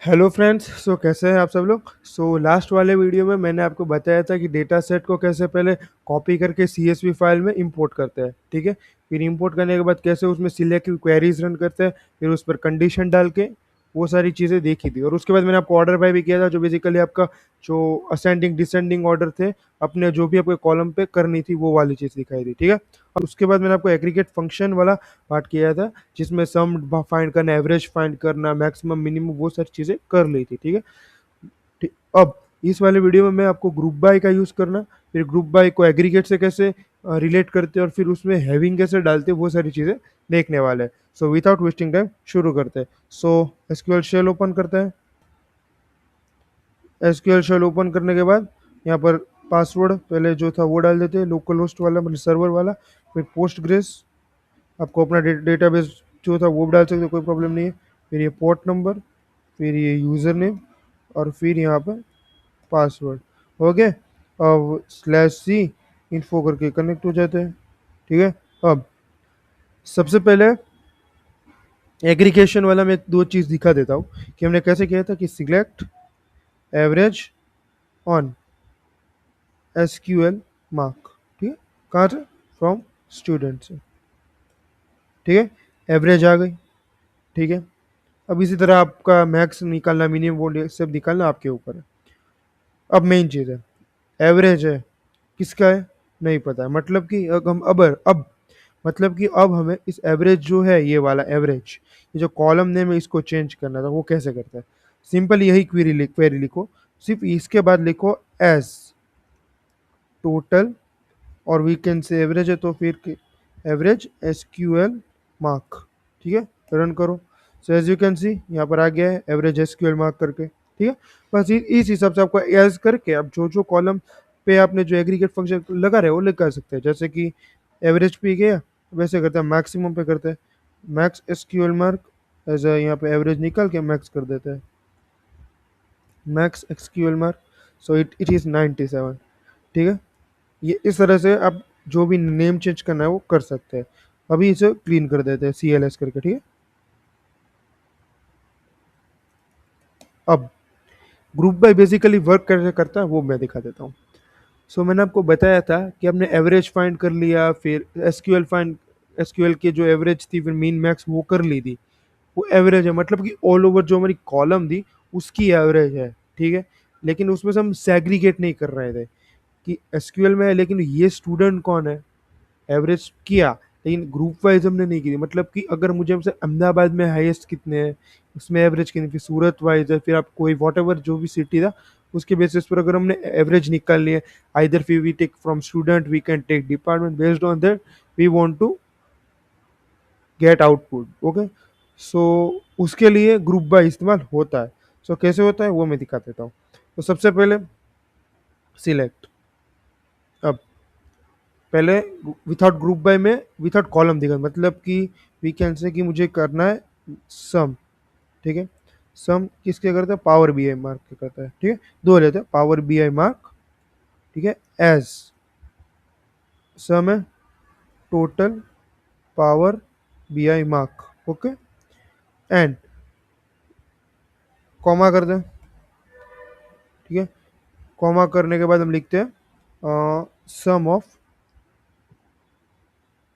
Hello friends. कैसे हैं आप सब लोग। लास्ट वाले वीडियो में मैंने आपको बताया था कि डेटा सेट को कैसे पहले कॉपी करके सीएसवी फाइल में इंपोर्ट करते हैं, ठीक है। फिर इंपोर्ट करने के बाद कैसे उसमें सिलेक्ट क्वेरीज रन करते हैं, फिर उस पर कंडीशन डाल के वो सारी चीज़ें देखी थी। और उसके बाद मैंने आपको ऑर्डर बाय भी किया था, जो बेसिकली आपका जो असेंडिंग डिसेंडिंग ऑर्डर थे, अपने जो भी आपको कॉलम पे करनी थी वो वाली चीज़ दिखाई दी, ठीक है। और उसके बाद मैंने आपको एग्रीगेट फंक्शन वाला पार्ट किया था, जिसमें सम फाइंड करना, एवरेज फाइंड करना, मैक्सिमम मिनिमम, वो सारी चीज़ें कर ली थी, ठीक है। अब इस वाले वीडियो में मैं आपको ग्रुप बाय का यूज़ करना, फिर ग्रुप बाय को एग्रीगेट से कैसे रिलेट करते हैं और फिर उसमें हैविंग कैसे डालते हैं, वो सारी चीज़ें देखने वाले हैं। विदाउट वेस्टिंग टाइम शुरू करते हैं। एसक्यूएल शेल ओपन करते हैं। एसक्यूएल शेल ओपन करने के बाद यहाँ पर पासवर्ड पहले जो था वो डाल देते हैं, लोकल होस्ट वाला मतलब सर्वर वाला। फिर पोस्ट ग्रेस, आपको अपना डेटाबेस जो था वो भी डाल सकते हो, कोई प्रॉब्लम नहीं है। फिर ये पोर्ट नंबर, फिर ये यूज़र नेम, और फिर यहाँ पर पासवर्ड। ओके, अब स्लैश सी इन्फो करके कनेक्ट हो जाते हैं, ठीक है। अब सबसे पहले एग्रीगेशन वाला मैं दो चीज़ दिखा देता हूँ कि हमने कैसे किया था कि select average on SQL mark, ठीक है। कहाँ से? फ्रॉम स्टूडेंट से, ठीक है। एवरेज आ गई, ठीक है। अब इसी तरह आपका मैक्स निकालना, मिनिमम, वो सब निकालना आपके ऊपर है। अब मेन चीज़ है, एवरेज है, किसका है नहीं पता है, मतलब कि अब मतलब कि अब हमें इस एवरेज जो है, ये वाला एवरेज, ये जो कॉलम नेम है, इसको चेंज करना था। वो कैसे करता है? सिंपल यही क्वेरी लिखो, सिर्फ इसके बाद लिखो एज टोटल, और वी कैन से एवरेज है तो फिर एवरेज एसक्यूएल मार्क, ठीक है। रन करो। एज यू कैन सी यहाँ पर आ गया है एवरेज एसक्यूएल मार्क करके, ठीक है। बस इस हिसाब से आपको एज करके अब जो जो कॉलम पे आपने जो एग्रीगेट फंक्शन लगा रहे हो वो लगा सकते हैं। जैसे कि एवरेज पे गया, वैसे करते हैं मैक्सिमम पे करते हैं मैक्स एसक्यूएल मार्क, एज यहाँ पे एवरेज निकाल के मैक्स कर देते हैं max SQL mark. It is 97, ठीक है। ये इस तरह से आप जो भी नेम चेंज करना है वो कर सकते हैं। अभी इसे क्लीन कर देते हैं CLS करके, ठीक है। अब ग्रुप बाय बेसिकली वर्क कैसे करता है वो मैं दिखा देता हूँ। मैंने आपको बताया था कि हमने एवरेज फाइंड कर लिया, फिर एसक्यूएल की जो एवरेज थी, फिर मीन मैक्स वो कर ली थी। वो एवरेज है, मतलब कि ऑल ओवर जो हमारी कॉलम थी उसकी एवरेज है, ठीक है। लेकिन उसमें से हम सेग्रीगेट नहीं कर रहे थे कि एसक्यूएल में है, लेकिन ये स्टूडेंट कौन है, एवरेज किया, लेकिन ग्रुप वाइज हमने नहीं की। मतलब कि अगर मुझे हमसे अहमदाबाद में हाईएस्ट कितने हैं, उसमें एवरेज कितनी, फिर सूरत वाइज है, फिर आप कोई वॉट एवर जो भी सिटी था उसके बेसिस पर अगर हमने एवरेज निकाल लिए, आइदर फिर we take from student, we can take department, based on that we want to get output. Okay, so उसके लिए ग्रुप बाय इस्तेमाल होता है। कैसे होता है वो मैं दिखा देता हूँ। सबसे पहले सिलेक्ट, अब पहले विथआउट ग्रुप बाय में विथआउट कॉलम दिखा, मतलब कि वी कैन से कि मुझे करना है सम, ठीक है। सम किसके करता है? पावर BI मार्क के करता है, ठीक है। दो लेते हैं, पावर BI मार्क, ठीक है, एज सम है total power BI mark, okay. And comma कर दें, ठीक है। कॉमा करने के बाद हम लिखते हैं sum of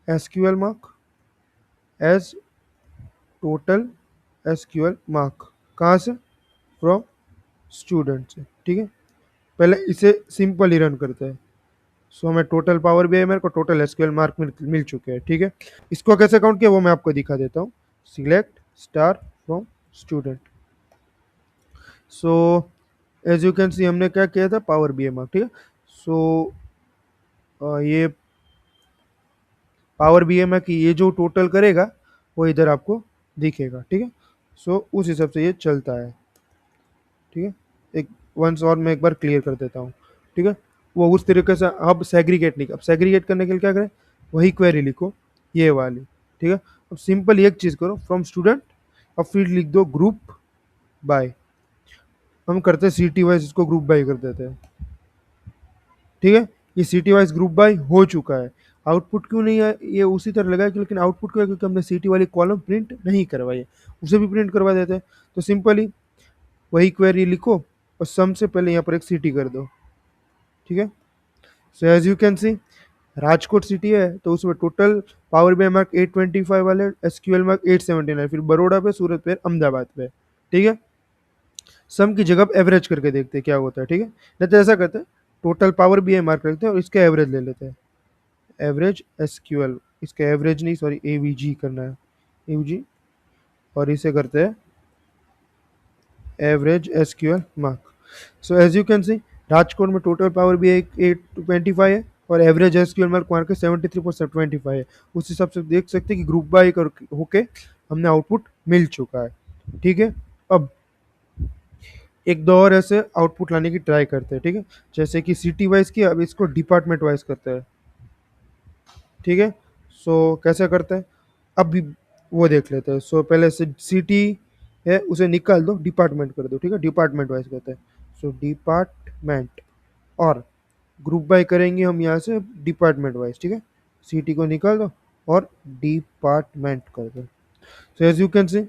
SQL mark as total SQL mark, कहाँ से? फ्रॉम स्टूडेंट से, ठीक है। पहले इसे सिंपल ही रन करते हैं। हमें टोटल पावर BI मार्क और टोटल SQL मार्क मिल चुके हैं, ठीक है। इसको कैसे काउंट किया वो मैं आपको दिखा देता हूँ। Select star from student. So as you can see हमने क्या किया था, पावर BI मार्क, ठीक है। ये पावर BI मार्क की ये जो टोटल करेगा वो इधर आपको दिखेगा, ठीक है। उस हिसाब से ये चलता है, ठीक है। एक वंस और मैं एक बार क्लियर कर देता हूँ, ठीक है। वो उस तरीके से अब सेग्रीगेट नहीं, अब सेग्रीगेट करने के लिए क्या करें, वही क्वेरी लिखो, ये वाली, ठीक है। अब सिंपल एक चीज़ करो, फ्रॉम स्टूडेंट, अब फिर लिख दो ग्रुप बाय। हम करते हैं सिटी वाइज इसको ग्रुप बाय कर देते हैं, ठीक है। ये सिटी वाइज ग्रुप बाय हो चुका है। आउटपुट क्यों नहीं है ये उसी तरह लगा है, लेकिन आउटपुट क्यों है, क्योंकि हमने सिटी वाली कॉलम प्रिंट नहीं करवाई है, उसे भी प्रिंट करवा देते हैं। तो सिंपली वही क्वेरी लिखो और सम से पहले यहाँ पर एक सिटी कर दो। ठीक है, so as you can see Rajkot city है तो उसमें टोटल पावर बीआई मार्क 825 वाले, एसक्यूएल मार्क 879, फिर बड़ौदा पे, सूरत पे, अहमदाबाद पे। ठीक है, सम की जगह एवरेज करके देखते हैं क्या होता है। ठीक है, नहीं तो ऐसा करते हैं, टोटल पावर बीआई मार्क रखते हैं और इसका एवरेज ले लेते हैं। एवरेज एसक्यूएल, इसका एवरेज नहीं, सॉरी एवीजी करना है, एवीजी, और इसे करते हैं average SQL mark. So as you can see Rajkot में टोटल पावर भी 825 है और एवरेज एसक्यूएल मार्क मार्क 73.25 है। उस हिसाब से देख सकते हैं कि ग्रुप बाय कर होके हमने आउटपुट मिल चुका है। ठीक है, अब एक दो और ऐसे आउटपुट लाने की ट्राई करते हैं। ठीक है, जैसे कि सिटी वाइज किया, अब इसको डिपार्टमेंट वाइज करते हैं। ठीक है, सो कैसे करते हैं, अब भी वो देख लेते हैं। सो पहले से सिटी है उसे निकाल दो, डिपार्टमेंट कर दो। ठीक है, डिपार्टमेंट वाइज करते हैं। सो डिपार्टमेंट, और ग्रुप बाय करेंगे हम यहाँ से डिपार्टमेंट वाइज। ठीक है, सिटी को निकाल दो और डिपार्टमेंट कर दो। So as you can see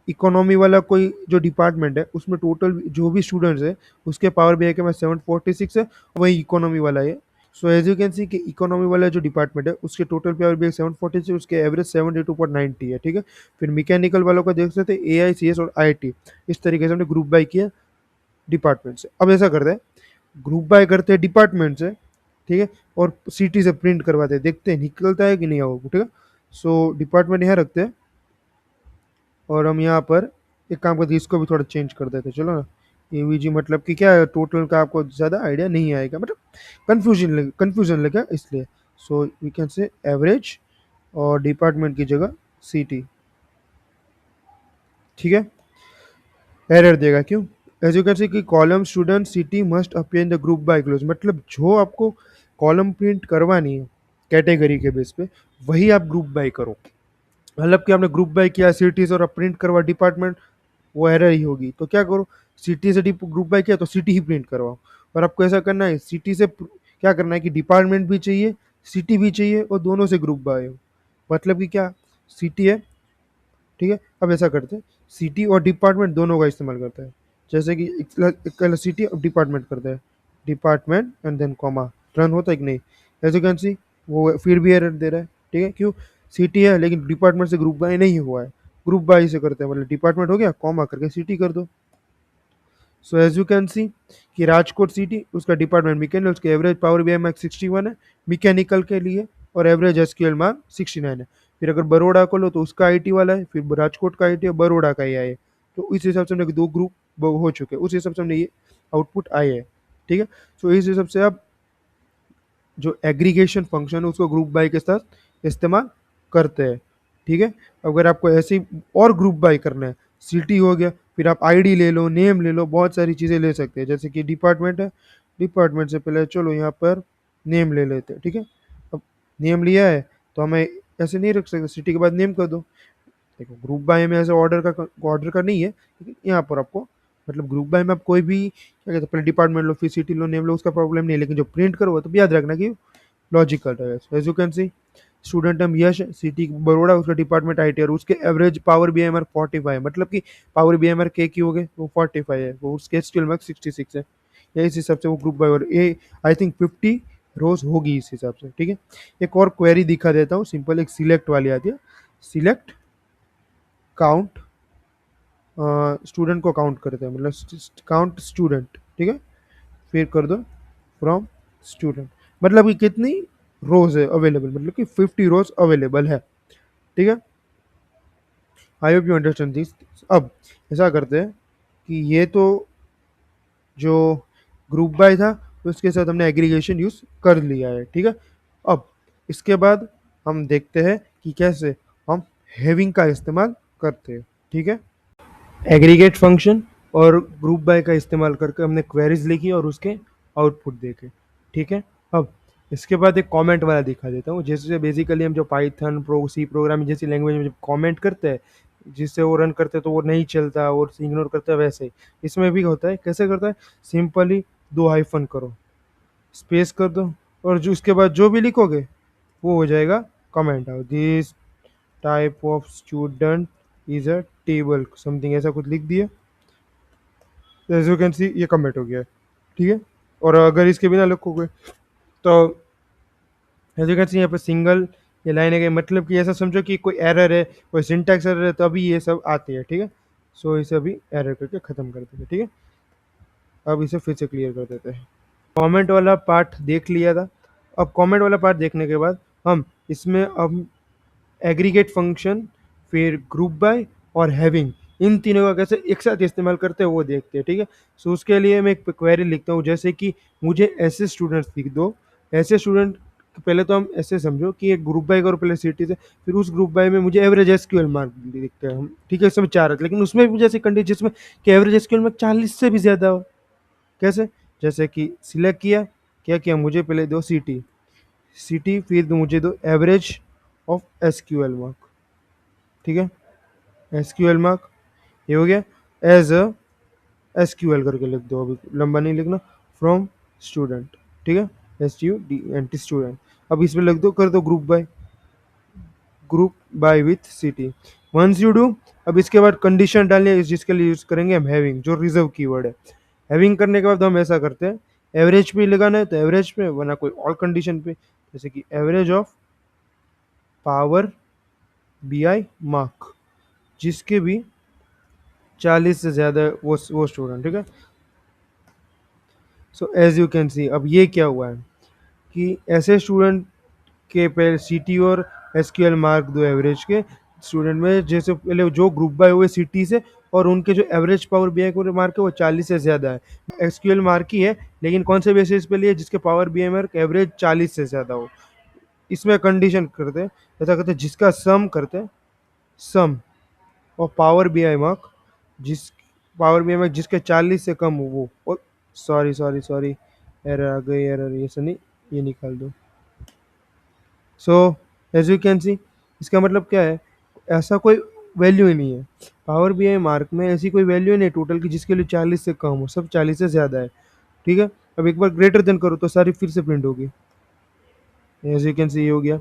economy वाला कोई जो डिपार्टमेंट है उसमें टोटल जो भी स्टूडेंट्स है उसके पावर बीआई के में 746 है, वही इकोनॉमी वाला है। So as you can see कि इकोनॉमी वाला जो डिपार्टमेंट है उसके टोटल पावर बीआई 746, उसके एवरेज 72.90 है। ठीक है, फिर मैकेनिकल वालों का देख सकते हैं AICS और IIT। इस तरीके से हमने ग्रुप बाय किया डिपार्टमेंट से। अब ऐसा करते हैं, ग्रुप बाय करते हैं डिपार्टमेंट से। ठीक है, और सिटी से प्रिंट करवाते हैं, देखते हैं निकलता है कि नहीं होगा। ठीक है, सो डिपार्टमेंट यहाँ रखते हैं और हम यहाँ पर एक काम करते हैं, इसको भी थोड़ा चेंज कर देते हैं। चलो ना, एवीजी मतलब कि क्या है, टोटल का आपको ज़्यादा आइडिया नहीं आएगा, मतलब कन्फ्यूजन लगा इसलिए। So we can say average और डिपार्टमेंट की जगह सिटी। ठीक है, एरर देगा क्यों, एज यू कैन सी कि column student city must appear in the group by close, मतलब जो आपको कॉलम प्रिंट करवानी है कैटेगरी के बेस पे वही आप ग्रुप बाय करो। मतलब कि आपने ग्रुप बाय किया सिटीज और आप प्रिंट करवा डिपार्टमेंट, वो एरर ही होगी। तो क्या करो, सिटी से ग्रुप बाय किया तो सिटी ही प्रिंट करवाओ। और आपको ऐसा करना है, सिटी से क्या करना है कि डिपार्टमेंट भी चाहिए, सिटी भी चाहिए, और दोनों से ग्रुप बाय हो। मतलब कि क्या, सिटी है, ठीक है, अब ऐसा करते हैं, सिटी और डिपार्टमेंट दोनों का इस्तेमाल करते हैं। जैसे कि एक सिटी और डिपार्टमेंट करते हैं, department and then comma, run होता है कि नहीं, एज यू कैन सी वो फिर भी एरर दे रहा है। ठीक है, क्यों, सिटी है लेकिन डिपार्टमेंट से ग्रुप बाय नहीं हुआ है। ग्रुप बाय से करते हैं, मतलब डिपार्टमेंट हो गया, कॉमा करके सिटी कर दो। So as you can see कि राजकोट सिटी, उसका डिपार्टमेंट मैकेनिकल, उसके एवरेज पावर बीआई मार्क 61 है मैकेनिकल के लिए, और एवरेज एसक्यूएल मार्क 69 है। फिर अगर बड़ौदा को लो तो उसका आईटी वाला है, फिर राजकोट का आईटी है, बड़ौदा का ही है। तो इस हिसाब से हमने दो ग्रुप हो चुके हैं, उस हिसाब से हमने ये आउटपुट आए हैं। ठीक है, सो इस हिसाब से आप जो एग्रीगेशन फंक्शन है उसको ग्रुप बाय के साथ इस्तेमाल करते हैं। ठीक है, अगर आपको ऐसे ही और ग्रुप बाय करना है, सिटी हो गया, फिर आप आईडी ले लो, नेम ले लो, बहुत सारी चीज़ें ले सकते हैं। जैसे कि डिपार्टमेंट है, डिपार्टमेंट से पहले चलो यहाँ पर नेम ले लेते हैं। ठीक है, अब नेम लिया है तो हमें ऐसे नहीं रख सकते, सिटी के बाद नेम कर दो। देखो ग्रुप बाय में ऐसे ऑर्डर का नहीं है, लेकिन यहाँ पर आपको मतलब ग्रुप बाय में आप कोई भी क्या कहते हैं, पहले डिपार्टमेंट लो फिर सिटी लो नेम लो, उसका प्रॉब्लम नहीं है, लेकिन जो प्रिंट करो तो याद रखना कि लॉजिकल रहेगा। As you can see student name Yash, city Baroda, उसका डिपार्टमेंट आईटी, और उसके एवरेज पावर बीआई मार्क 45 है, मतलब कि पावर बीआई मार्क के की हो गए वो 45 है, वो उसके स्किल मार्क 66 है। या इस हिसाब से वो ग्रुप बाय, और ये आई थिंक 50 रोज होगी इस हिसाब से। ठीक है, एक और क्वेरी दिखा देता हूँ, सिंपल एक सिलेक्ट वाली आती है, सिलेक्ट काउंट स्टूडेंट को काउंट करते हैं, मतलब काउंट स्टूडेंट। ठीक है, फिर कर दो फ्रॉम स्टूडेंट, मतलब कि कितनी रोज है अवेलेबल, मतलब कि 50 रोज अवेलेबल है। ठीक है, I hope you understand this. अब ऐसा करते हैं कि ये तो जो ग्रुप बाय था उसके साथ हमने एग्रीगेशन यूज कर लिया है। ठीक है, अब इसके बाद हम देखते हैं कि कैसे हम हैविंग का इस्तेमाल करते हैं। ठीक है, एग्रीगेट फंक्शन और ग्रुप बाय का इस्तेमाल करके हमने क्वेरीज लिखी और उसके आउटपुट देखे। ठीक है, अब इसके बाद एक कमेंट वाला दिखा देता हूँ, जैसे बेसिकली हम जो पाइथन सी प्रोग्रामिंग जैसी लैंग्वेज में जब कमेंट करते हैं जिससे वो रन करते हैं तो वो नहीं चलता और इग्नोर करते हैं, वैसे ही इसमें भी होता है। कैसे करता है, सिंपली दो हाइफन करो, स्पेस कर दो, और जो उसके बाद जो भी लिखोगे वो हो जाएगा कमेंट। आओ this type of student is a table something, ऐसा कुछ लिख दिया। एज यू कैन सी ये कमिट हो गया है, ठीक है। और अगर इसके बिना लिखोगे तो एज यू कैन सी यहाँ पे सिंगल ये लाइन है गई, मतलब कि ऐसा समझो कि कोई एरर है, कोई सिंटैक्स एरर है, तो अभी ये सब आती है, ठीक है। सो इसे अभी एरर करके ख़त्म कर देते हैं, ठीक है। अब इसे फिर से क्लियर कर देते हैं। कमेंट वाला पार्ट देख लिया था। अब कमेंट वाला पार्ट देखने के बाद हम इसमें अब एग्रीगेट फंक्शन, फिर ग्रुप बाय और हैविंग, इन तीनों का कैसे एक साथ इस्तेमाल करते हैं वो देखते हैं, ठीक है। सो उसके लिए मैं एक क्वेरी लिखता हूँ, जैसे कि मुझे ऐसे स्टूडेंट्स लिख दो, ऐसे स्टूडेंट। पहले तो हम ऐसे समझो कि एक ग्रुप बाय करो पहले सिटी से, फिर उस ग्रुप बाय में मुझे एवरेज एसक्यूएल मार्क लिखते हैं हम, ठीक है। इसमें चार है, लेकिन उसमें भी जैसे कंडीशन जिसमें कि एवरेज एसक्यूएल मार्क 40 से भी ज़्यादा हो। कैसे? जैसे कि सिलेक्ट किया, क्या किया, मुझे पहले दो सिटी, सिटी फिर मुझे दो एवरेज ऑफ एसक्यूएल मार्क, ठीक है। एसक्यूएल मार्क ये हो गया। एज अ एसक्यूएल करके लिख दो, अभी लंबा नहीं लिखना। फ्रॉम स्टूडेंट, ठीक है। STUDENT student. अब इसमें लिख दो, कर दो group by with city. Once you do, अब इसके बाद कंडीशन डालनी है जिसके लिए यूज करेंगे हम हैविंग, जो रिजर्व कीवर्ड है। हैविंग करने के बाद हम ऐसा करते हैं, एवरेज पे लगाना है तो एवरेज पे, वरना कोई और कंडीशन पे, जैसे कि average of power BI mark, जिसके भी 40 से ज़्यादा है वो स्टूडेंट, ठीक है। So as you can see, अब ये क्या हुआ है कि ऐसे स्टूडेंट के पहले सिटी और SQL मार्क दो एवरेज के स्टूडेंट में, जैसे पहले जो ग्रुप बाय हुए सिटी से, और उनके जो एवरेज पावर BI को मार्क है वो 40 से ज़्यादा है। SQL मार्क ही है, लेकिन कौन से बेसिस पे लिए, जिसके पावर BI मार्क एवरेज 40 से ज़्यादा हो। इसमें कंडीशन करते हैं, ऐसा करते हैं जिसका सम करते हैं, सम और पावर BI मार्क, जिस पावर BI मार्क जिसके 40 से कम हो वो। और सॉरी सॉरी सॉरी, एरर आ गई, एरर, ये से नहीं, ये निकाल दो। So as you can see, इसका मतलब क्या है, ऐसा कोई वैल्यू ही नहीं है पावर BI मार्क में, ऐसी कोई वैल्यू ही नहीं टोटल की जिसके लिए 40 से कम हो, सब 40 से ज़्यादा है, ठीक है। अब एक बार ग्रेटर देन करो तो सारी फिर से प्रिंट होगी। एज यू कैन सी ये हो गया।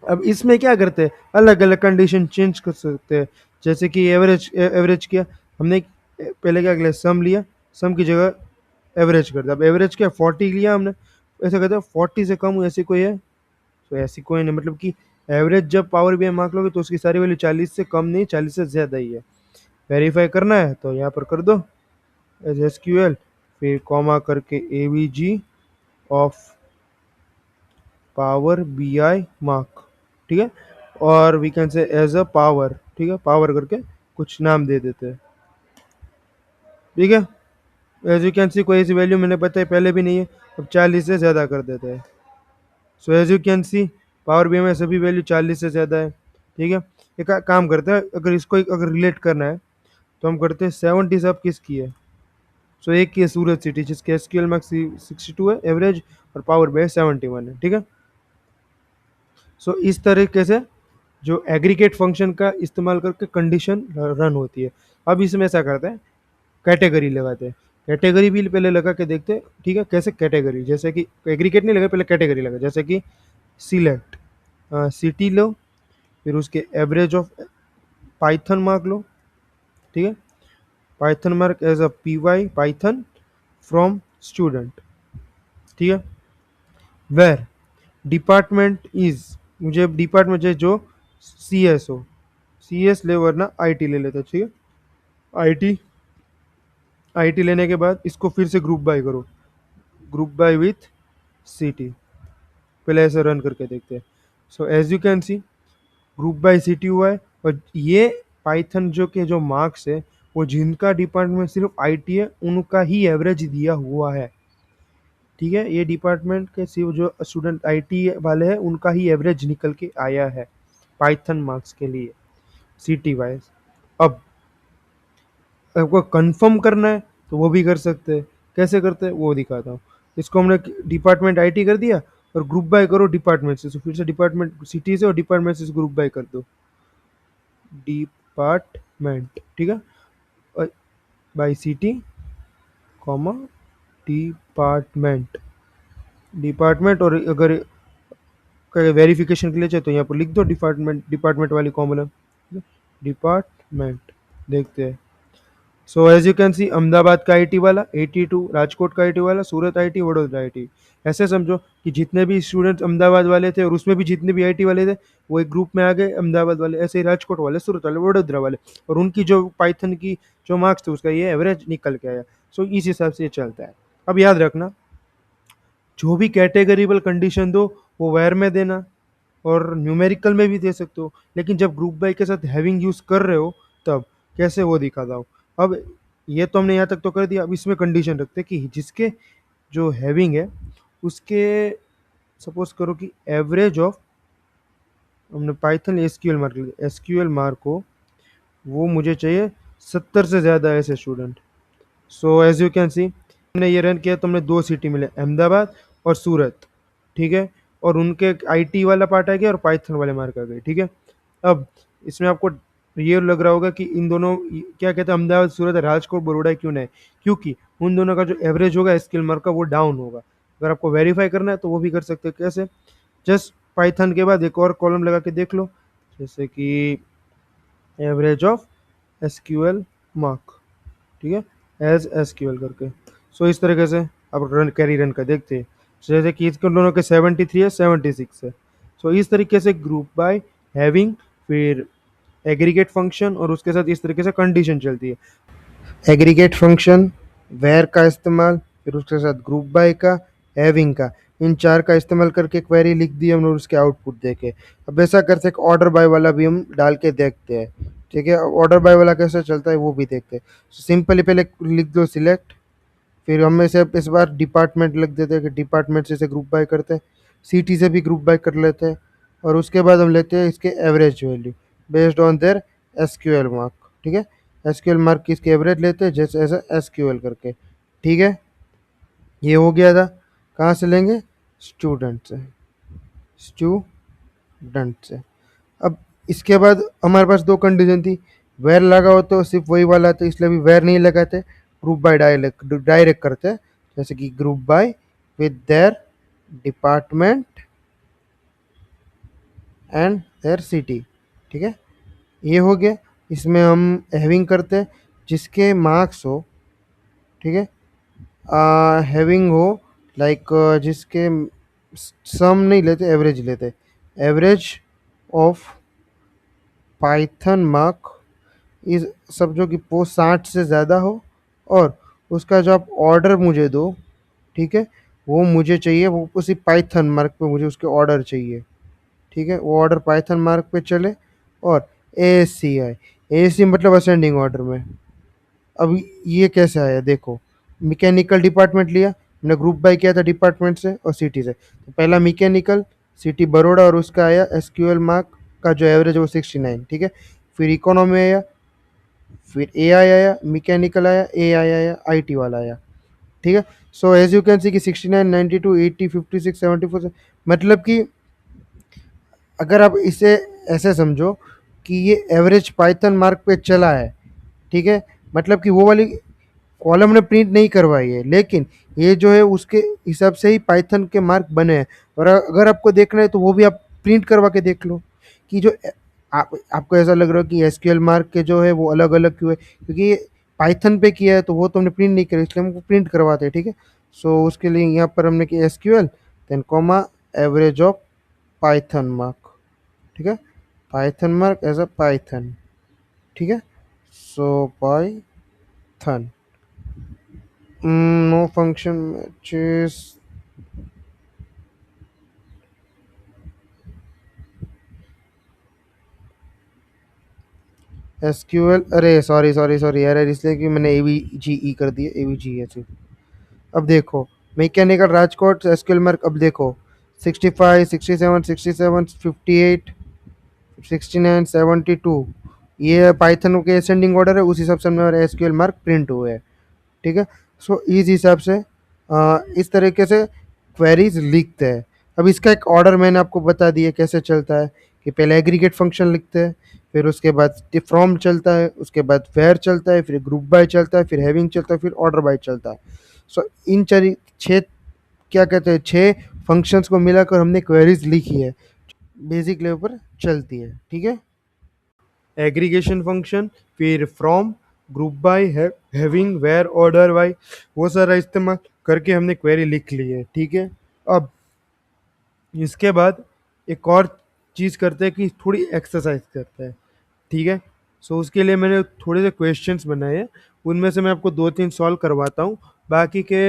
अब इसमें क्या करते हैं, अलग अलग कंडीशन चेंज कर सकते हैं। जैसे कि एवरेज एवरेज किया हमने, पहले क्या किया, सम लिया, सम की जगह एवरेज कर दिया। अब एवरेज क्या, 40 लिया हमने, ऐसा कहते हैं 40 से कम ऐसी कोई है, तो ऐसी कोई नहीं, मतलब कि एवरेज जब पावर BI मार्क लोगे तो उसकी सारी वैल्यू 40 से कम नहीं, 40 से ज़्यादा ही है। वेरीफाई करना है तो यहाँ पर कर दो एज SQL, फिर कॉमा करके AVG of power BI mark, ठीक है। और we can say as a power, ठीक है, पावर करके कुछ नाम दे देते हैं, ठीक है। एज यू कैन सी कोई ऐसी वैल्यू मैंने बताई पहले भी नहीं है, अब 40 से ज़्यादा कर देते हैं। So as you can see power BI में सभी वैल्यू 40 से ज़्यादा है, ठीक है। एक काम करते हैं, अगर इसको अगर रिलेट करना है तो हम करते हैं 70 सब किसकी है। सो एक की है सूरज सिटी, जिसके SQL मार्क्स 62 है एवरेज, और पावर BI 71 है, ठीक है। सो इस तरीके से जो एग्रीगेट फंक्शन का इस्तेमाल करके कंडीशन रन होती है। अब इसमें ऐसा करते हैं, कैटेगरी लगाते हैं। कैटेगरी भी पहले लगा के देखते हैं, ठीक है, कैसे कैटेगरी, जैसे कि एग्रीगेट नहीं लगा, पहले कैटेगरी लगा, जैसे कि सिलेक्ट सिटी लो, फिर उसके एवरेज ऑफ पाइथन मार्क लो, ठीक है। Python mark as a PY python from student, ठीक है। वेर डिपार्टमेंट इज, मुझे डिपार्टमेंट जो CS हो, CS ले, वरना IT ले लेते, ठीक है। IT, IT लेने के बाद इसको फिर से ग्रुप बाय करो, ग्रुप बाय विथ सिटी, पहले ऐसे रन करके देखते हैं। So as you can see group by city हुआ है, और ये पाइथन जो के जो मार्क्स है वो जिनका डिपार्टमेंट सिर्फ IT है उनका ही एवरेज दिया हुआ है, ठीक है। ये डिपार्टमेंट के सिर्फ जो स्टूडेंट IT वाले हैं उनका ही एवरेज निकल के आया है पाइथन मार्क्स के लिए, सिटी वाइज। अब आपको कंफर्म करना है तो वो भी कर सकते हैं, कैसे करते हैं वो दिखाता हूँ। इसको हमने डिपार्टमेंट IT कर दिया, और ग्रुप बाय करो डिपार्टमेंट से, तो फिर से डिपार्टमेंट सिटी से और डिपार्टमेंट से ग्रुप बाय कर दो, डिपार्टमेंट, ठीक है, और by city comma department, department. और अगर वेरिफिकेशन के लिए चाहिए तो यहाँ पर लिख दो डिपार्टमेंट, डिपार्टमेंट वाली कॉमन, डिपार्टमेंट, देखते हैं। So as you can see Ahmedabad का आईटी वाला 82, राजकोट का आईटी वाला, सूरत आईटी, वडोदरा आईटी। ऐसे समझो कि जितने भी स्टूडेंट्स अहमदाबाद वाले थे और उसमें भी जितने भी आईटी वाले थे, वो एक ग्रुप में आ गए अहमदाबाद वाले, ऐसे ही राजकोट वाले, सूरत वाले, वडोदरा वाले। और उनकी जो पाइथन की जो मार्क्स थे उसका ये एवरेज निकल के आया। सो इस हिसाब से ये चलता है। अब याद रखना, जो भी कैटेगरीबल कंडीशन दो वो वेर में देना, और न्यूमेरिकल में भी दे सकते हो, लेकिन जब ग्रुप बाय के साथ हैविंग यूज कर रहे हो तब कैसे वो दिखाता हूँ। अब ये तो हमने यहाँ तक तो कर दिया। अब इसमें कंडीशन रखते हैं कि जिसके जो हैविंग है उसके, सपोज करो कि एवरेज ऑफ, हमने पाइथन एसक्यूएल मार्क लिया, एसक्यूएल मार्क हो वो मुझे चाहिए 70 से ज़्यादा ऐसे student. So as you can see हमने ये रन किया तो हमने दो सिटी मिले, अहमदाबाद और सूरत। ठीक है, और उनके आईटी वाला पार्ट आ गया और पाइथन वाले मार्क आ गए। ठीक है, अब इसमें आपको ये लग रहा होगा कि इन दोनों क्या कहते हैं, अहमदाबाद, सूरत, राजकोट, बड़ौदा क्यों नहीं, क्योंकि उन दोनों का जो एवरेज होगा स्किल मार्क का वो डाउन होगा। अगर आपको वेरीफाई करना है तो वो भी कर सकते हो। कैसे? जस्ट पाइथन के बाद एक और कॉलम लगा के देख लो, जैसे कि एवरेज ऑफ एसक्यूएल मार्क, ठीक है, एज एसक्यूएल करके। सो इस तरीके से अब रन कैरी रन का देखते हैं। जैसे कि इसके दोनों के 73 है, 76 है। सो इस तरीके से ग्रुप बाय, हैविंग, फिर एग्रीगेट फंक्शन, और उसके साथ इस तरीके से कंडीशन चलती है। एग्रीगेट फंक्शन, वेर का इस्तेमाल, फिर उसके साथ ग्रुप बाय का, हैविंग का, इन चार का इस्तेमाल करके क्वेरी लिख दी हमने और उसके आउटपुट देखे। अब ऐसा करते एक ऑर्डर बाय वाला भी हम डाल के देखते हैं। ठीक है, ऑर्डर बाय वाला कैसे चलता है वो भी देखते हैं। सिंपली पहले लिख दो सिलेक्ट, फिर हम में से इस बार डिपार्टमेंट लिख देते हैं कि डिपार्टमेंट से इसे ग्रुप बाय करते हैं, सिटी से भी ग्रुप बाय कर लेते हैं, और उसके बाद हम लेते हैं इसके average value based on their SQL mark. ठीक है, एसक्यूएल मार्क की इसके एवरेज लेते हैं जैसे ऐसा एसक्यूएल करके। ठीक है, ये हो गया था। कहाँ से लेंगे? स्टूडेंट से, स्टूडेंट से। अब इसके बाद हमारे पास दो कंडीशन थी, वेर लगा हो तो सिर्फ वही वाला, तो इसलिए भी वेर नहीं लगाते, ग्रुप बाय डायरेक्ट करते हैं, जैसे कि group by with their department and there city. ठीक है, ये हो गया। इसमें हम हैविंग करते हैं जिसके मार्क्स हो, ठीक है, हैविंग हो, लाइक जिसके सम नहीं लेते, एवरेज लेते, एवरेज ऑफ पाइथन मार्क इस सब जो कि पोस्ट 60 से ज़्यादा हो, और उसका जो आप ऑर्डर मुझे दो, ठीक है, वो मुझे चाहिए, वो उसी पाइथन मार्क पे मुझे उसके ऑर्डर चाहिए। ठीक है, वो ऑर्डर पाइथन मार्क पे चले। और ए सी आई, ए सी मतलब असेंडिंग ऑर्डर में। अब ये कैसे आया देखो, मैकेनिकल डिपार्टमेंट लिया, हमने ग्रुप बाय किया था डिपार्टमेंट से और सिटी से, तो पहला मैकेनिकल, सिटी बड़ोड़ा, और उसका आया एसक्यूएल मार्क का जो एवरेज है वो 69। ठीक है, फिर इकोनॉमी आया, फिर ए आई आया, मैकेनिकल आया, ए आई आया, आई टी वाला आया। ठीक है, so as you can see कि 69, 92, 80, 56, 74, मतलब कि अगर आप इसे ऐसे समझो कि ये एवरेज पाइथन मार्क पे चला है। ठीक है, मतलब कि वो वाली कॉलम ने प्रिंट नहीं करवाई है, लेकिन ये जो है उसके हिसाब से ही पाइथन के मार्क बने हैं। और अगर आपको देखना है तो वो भी आप प्रिंट करवा के देख लो कि जो आपको ऐसा लग रहा है कि एसक्यूएल मार्क के जो है वो अलग अलग क्यों है, क्योंकि ये पाइथन पे किया है तो वो तो हमने प्रिंट नहीं किया, इसलिए हमको प्रिंट करवाते हैं। ठीक है, सो उसके लिए यहाँ पर हमने किया SQL then comma average of python mark. ठीक है, python mark as a python. ठीक है, सो python no function matches, SQL, अरे सॉरी सॉरी सॉरी यार, इसलिए कि मैंने ए वी जी ई कर दिया, ए वी जी ऐसे। अब देखो मैकेनिकल राजकोट एसक्यूएल मार्क, अब देखो 65, 67, 67, 58, 69, 72, ये पाइथन के असेंडिंग ऑर्डर है, उस हिसाब से हमारे एसक्यूएल मार्क प्रिंट हुए हैं। ठीक है, सो इस हिसाब से इस तरीके से क्वेरीज लिखते हैं। अब इसका एक ऑर्डर मैंने आपको बता दिया कैसे चलता है, कि पहले एग्रीगेट फंक्शन लिखते हैं, फिर उसके बाद फ्रॉम चलता है, उसके बाद वेयर चलता है, फिर ग्रुप बाय चलता है, फिर हैविंग चलता है, फिर ऑर्डर बाय चलता है। सो इन छः, क्या कहते हैं, छः फंक्शंस को मिलाकर हमने क्वेरीज लिखी है, बेसिक लेवल पर चलती है। ठीक है, एग्रीगेशन फंक्शन, फिर from, group by, having, where, order by, वो सारा इस्तेमाल करके हमने क्वेरी लिख ली है, ठीक है। अब इसके बाद एक और चीज़ करते हैं कि थोड़ी एक्सरसाइज करते हैं, ठीक है। सो उसके लिए मैंने थोड़े से क्वेश्चंस बनाए हैं, उनमें से मैं आपको दो तीन सॉल्व करवाता हूँ, बाकी के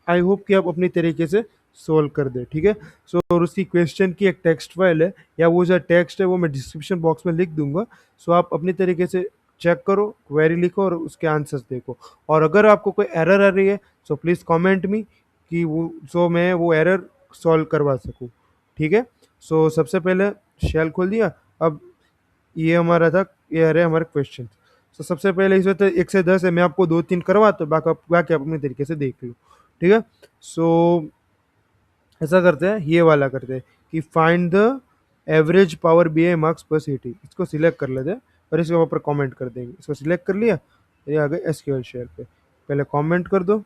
आई होप कि आप अपनी तरीके से सॉल्व कर दे, ठीक है। सो और उसकी क्वेश्चन की एक टेक्स्ट फाइल है, या वो जो टेक्स्ट है वो मैं डिस्क्रिप्शन बॉक्स में लिख दूंगा। सो आप अपनी तरीके से चेक करो, क्वेरी लिखो और उसके आंसर्स देखो। और अगर आपको कोई एरर आ रही है सो प्लीज़ कमेंट मी, कि वो सो मैं वो एरर सॉल्व करवा सकूँ, ठीक है। सो सबसे पहले शेल खोल दिया। अब ये हमारा था, ये आ रहे हमारे क्वेश्चन। तो सबसे पहले इसमें तो 1 से 10 है, मैं आपको दो तीन करवाता हूँ, बाकी आप अपने तरीके से देख लो, ठीक है। सो ऐसा करते हैं, ये वाला करते हैं कि find the average power B I marks per city, इसको सिलेक्ट कर लेते हैं और इसके ऊपर कमेंट कर देंगे। इसको सिलेक्ट कर लिया, ये आ गए एसक्यूएल शेयर पे, पहले कमेंट कर दो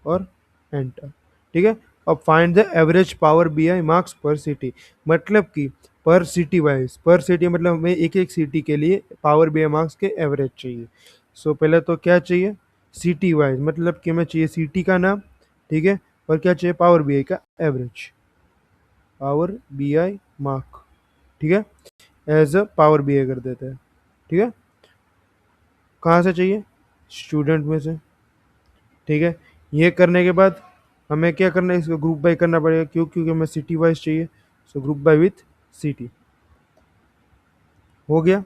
और एंटर, ठीक है। अब find the average power B I marks per city, मतलब कि पर सिटी वाइज, पर सिटी मतलब हमें एक एक सिटी के लिए पावर बी आई मार्क्स के एवरेज चाहिए। सो पहले तो क्या चाहिए, सिटी वाइज, मतलब कि हमें चाहिए सिटी का नाम, ठीक है। और क्या चाहिए, पावर बी आई का average, power B I mark, ठीक है। As a Power B I कर देते हैं, ठीक है। कहाँ से चाहिए, स्टूडेंट में से, ठीक है। ये करने के बाद हमें क्या करना है, इसको ग्रुप बाय करना पड़ेगा, क्योंकि हमें सिटी वाइज चाहिए। So group by with city हो गया।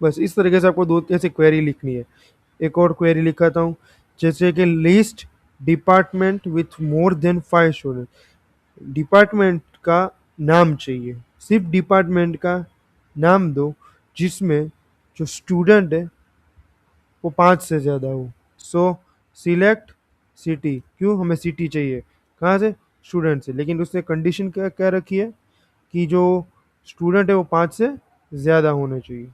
बस इस तरीके से आपको दो ऐसे क्वेरी लिखनी है। एक और क्वेरी लिखाता हूँ, जैसे कि list department with more than 5 student, department का नाम चाहिए, सिर्फ डिपार्टमेंट का नाम दो जिसमें जो स्टूडेंट है वो 5 से ज़्यादा हो। सो सिलेक्ट सिटी, क्यों, हमें सिटी चाहिए, कहाँ से, स्टूडेंट से, लेकिन उसने कंडीशन क्या क्या रखी है कि जो स्टूडेंट है वो 5 से ज़्यादा होने चाहिए,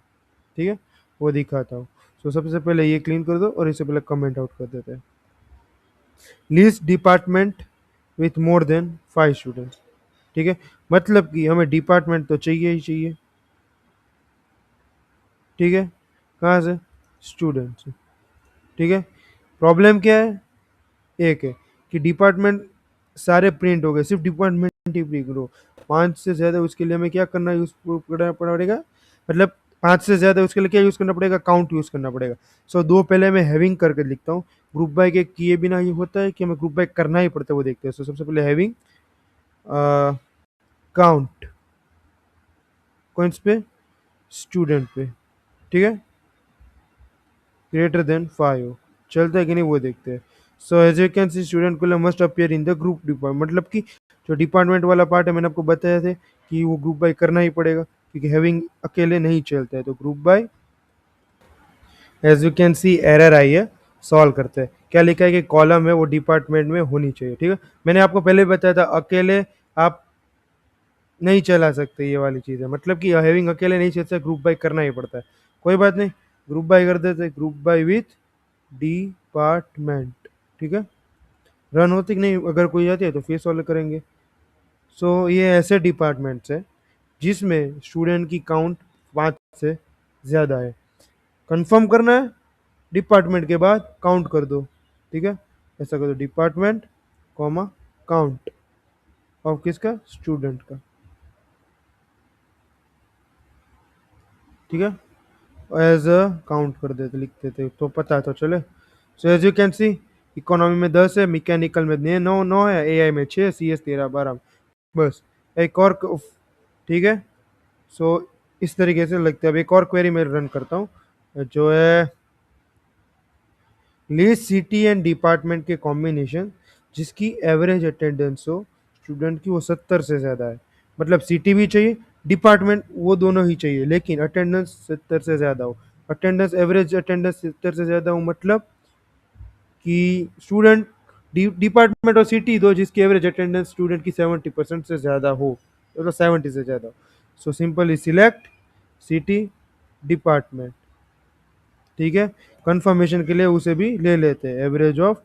ठीक है। वो दिखाता हूँ। सो सबसे पहले ये क्लीन कर दो और इससे पहले कमेंट आउट कर देते हैं, list department with more than 5 students, ठीक है। मतलब कि हमें डिपार्टमेंट तो चाहिए ही चाहिए, ठीक है, कहाँ से, स्टूडेंट से, ठीक है। प्रॉब्लम क्या है, एक है कि डिपार्टमेंट सारे प्रिंट हो गए, सिर्फ डिपार्टमेंट ही प्रिंट हो। 5 से ज़्यादा उसके लिए हमें क्या करना यूज करना पड़ेगा, मतलब 5 से ज़्यादा उसके लिए क्या यूज़ करना पड़ेगा, काउंट यूज़ करना पड़ेगा। सो दो पहले मैं हैविंग करके लिखता हूँ, ग्रुप बाय के किए बिना ये होता है कि हमें ग्रुप बाय करना ही पड़ता है, वो देखते हैं। सो सबसे पहले हैविंग काउंट, कौन पे, स्टूडेंट पे, ठीक है, ग्रेटर देन 5 चलता है कि नहीं वो देखते हैं। So as you can see student को must appear in the group department, मतलब कि जो डिपार्टमेंट वाला पार्ट है मैंने आपको बताया थे कि वो ग्रुप बाय करना ही पड़ेगा, क्योंकि हैविंग अकेले नहीं चलता है। तो group by, as you can see error आई है, सॉल्व करते हैं। क्या लिखा है कि कॉलम है वो डिपार्टमेंट में होनी चाहिए, ठीक है। मैंने आपको पहले बताया था अकेले आप नहीं चला सकते, ये वाली चीज़ है, मतलब कि हैविंग अकेले नहीं चलता, ग्रुप बाय करना ही पड़ता है। कोई बात नहीं, ग्रुप बाय कर देते, ग्रुप बाय विथ डिपार्टमेंट, ठीक है। रन होती कि नहीं, अगर कोई आती है तो फिर सॉल्व करेंगे। सो ये ऐसे डिपार्टमेंट्स है जिसमें स्टूडेंट की काउंट 5 से ज़्यादा है। कंफर्म करना है, डिपार्टमेंट के बाद काउंट कर दो, ठीक है। ऐसा कर दो, डिपार्टमेंट कॉमा काउंट ऑफ किसका, स्टूडेंट का, ठीक है। एज अ काउंट कर देते, लिख देते तो पता तो चले। So as you can see, economy में 10 है, मैकेनिकल में 9 है, एआई में 6, सीएस 13 12, बस। एक और ठीक है। सो इस तरीके से लगता है। अब एक और क्वेरी मैं रन करता हूँ, जो है लिस्ट सिटी एंड डिपार्टमेंट के कॉम्बिनेशन जिसकी एवरेज अटेंडेंस हो स्टूडेंट की वो 70 से ज़्यादा है, मतलब सिटी भी चाहिए, डिपार्टमेंट, वो दोनों ही चाहिए, लेकिन अटेंडेंस 70 से ज़्यादा हो। अटेंडेंस, एवरेज अटेंडेंस 70 से ज़्यादा हो, मतलब कि स्टूडेंट, डिपार्टमेंट और सिटी दो जिसकी एवरेज अटेंडेंस स्टूडेंट की 70% से ज़्यादा हो, मतलब 70 से ज़्यादा। So simply select city, department, ठीक है। कंफर्मेशन के लिए उसे भी ले लेते हैं, average of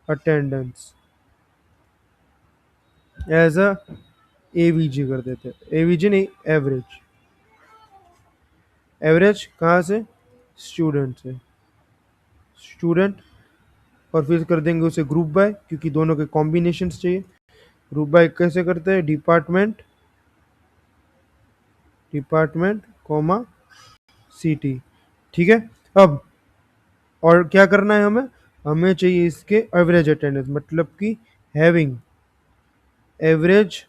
attendance as a AVG कर देते हैं, एवीजी नहीं, एवरेज, एवरेज कहाँ से, स्टूडेंट से, स्टूडेंट, और फिर कर देंगे उसे ग्रुप बाय, क्योंकि दोनों के कॉम्बिनेशंस चाहिए। ग्रुप बाय कैसे करते हैं? Department, department comma city. ठीक है। अब और क्या करना है हमें? हमें चाहिए इसके एवरेज अटेंडेंस, मतलब कि हैविंग एवरेज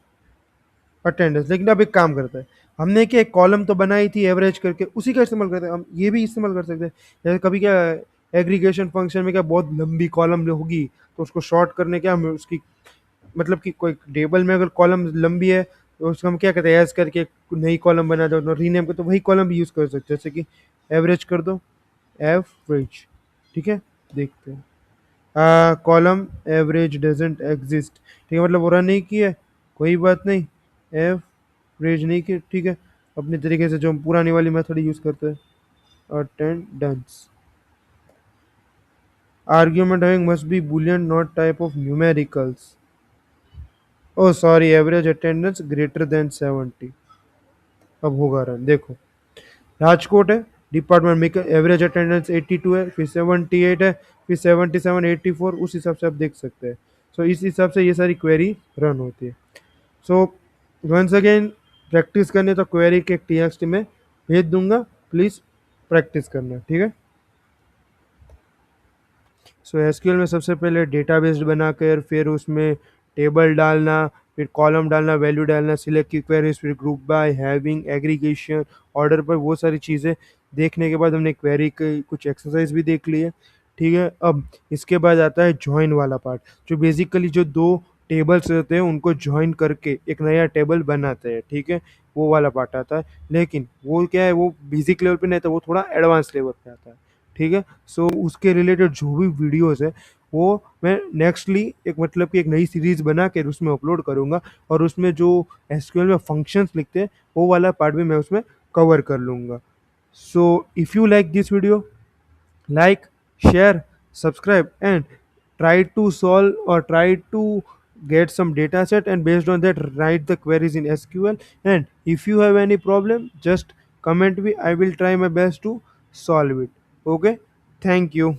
अटेंडेंस। लेकिन अब एक काम करता है, हमने क्या एक कॉलम तो बनाई थी एवरेज करके, उसी का इस्तेमाल करते हैं। हम ये भी इस्तेमाल कर सकते हैं, जैसे कभी क्या एग्रीगेशन फंक्शन में क्या बहुत लंबी कॉलम होगी, तो उसको शॉर्ट करने क्या हम उसकी, मतलब कि कोई टेबल में अगर कॉलम लंबी है तो उसको हम क्या कहते हैं, एज करके एक नई कॉलम बना दो, रीनेम कर, तो वही कॉलम भी यूज़ कर सकते हैं, जैसे कि एवरेज कर दो, एवरेज। ठीक है। देखते हैं, कॉलम एवरेज डजेंट एग्जिस्ट। ठीक है, मतलब वो रन नहीं किया है, कोई बात नहीं, एवरेज नहीं किया, ठीक है। अपने तरीके से जो हम पुरानी वाली मेथड यूज़ करते हैं, attendance argument having must be boolean not type of numericals. Oh sorry, average attendance greater than 70। अब होगा रन, देखो। राजकोट है, डिपार्टमेंट में एवरेज अटेंडेंस 82 है, फिर 78 है, फिर 77, 84, उस हिसाब से आप देख सकते हैं। सो इस हिसाब से ये सारी क्वेरी रन होती है। सो वंस अगेन, प्रैक्टिस करने तो क्वेरी के टीएक्सटी में भेज दूंगा, प्लीज़ प्रैक्टिस करना, ठीक है। सो एसक्यूएल में सबसे पहले डेटाबेस बनाकर फिर उसमें टेबल डालना, फिर कॉलम डालना, वैल्यू डालना, सिलेक्ट की क्वेरीज, फिर group by, having, aggregation, order पर, वो सारी चीज़ें देखने के बाद हमने क्वेरी की कुछ एक्सरसाइज भी देख ली है। ठीक है। अब इसके बाद आता है जॉइन वाला पार्ट, जो बेसिकली जो दो टेबल्स रहते हैं उनको जॉइन करके एक नया टेबल बनाते हैं। ठीक है, वो वाला पार्ट आता है। लेकिन वो क्या है, वो बेसिक लेवल पे नहीं था, वो थोड़ा एडवांस लेवल पे आता है। ठीक है। सो उसके रिलेटेड जो भी वीडियोस है वो मैं नेक्स्टली एक, मतलब कि एक नई सीरीज बना के उसमें अपलोड करूँगा, और उसमें जो एसक्यूएल में फंक्शंस लिखते हैं वो वाला पार्ट भी मैं उसमें कवर कर लूँगा। So if you like this video, like, share, subscribe, and try to solve or try to get some data set, and based on that write the queries in SQL. And if you have any problem, just comment me, I will try my best to solve it. Okay, thank you.